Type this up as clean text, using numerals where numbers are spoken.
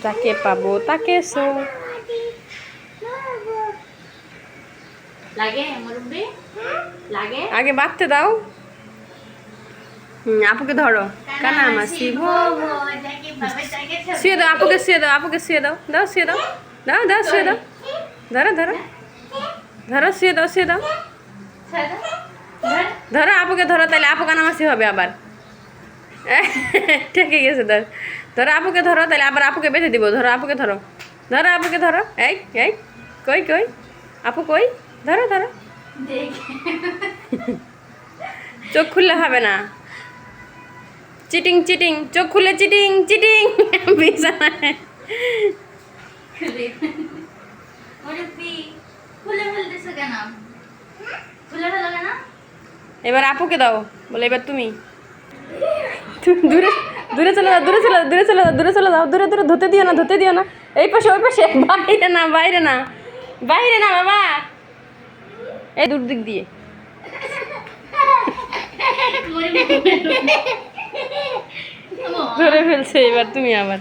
যাকে পাবো তাকে সো লাগে মুরব্বি লাগে আগে বাঁধতে দাও। আপুকে ধরো কানা মাসি ভো শুয়ে দাও, আপুকে শুয়ে দাও, আপুকে শুয়ে দাও, দাও শুয়ে দাও, দাও দাও শুয়ে দাও, ধরো ধরো ধরো শুয়ে দাও, শুয়ে দাও, ধরো আপুকে ধরো, তাহলে আপু কানা মাসি হবে আবার। ঠেকে গেছে, ধর ধরো আপুকে ধরো, তাহলে আবার আপুকে বেঁধে দিব। ধরো আপুকে ধরো, ধরো আপুকে ধরো, এই এই কই কই আপু কই, ধরো ধরো। চোখ খুললে হবে না, চিটিং চিটিং, চোখ খুলে চিটিং চিটিং। বিছানায় এবার আপুকে দাও, বলে এবার তুমি দূরে দূরে চলে যাও, দূরে চলে যাও, দূরে চলে যাও, দূরে চলে যাও, দূরে দূরে, ধুতে দিও না, ধুতে দিও না। এই পাশে ওই পাশে, বাইরে না বাইরে না বাইরে না বাবা, এই দূর দিক দিয়ে। ধরে ফেলছে, এবার তুমি আবার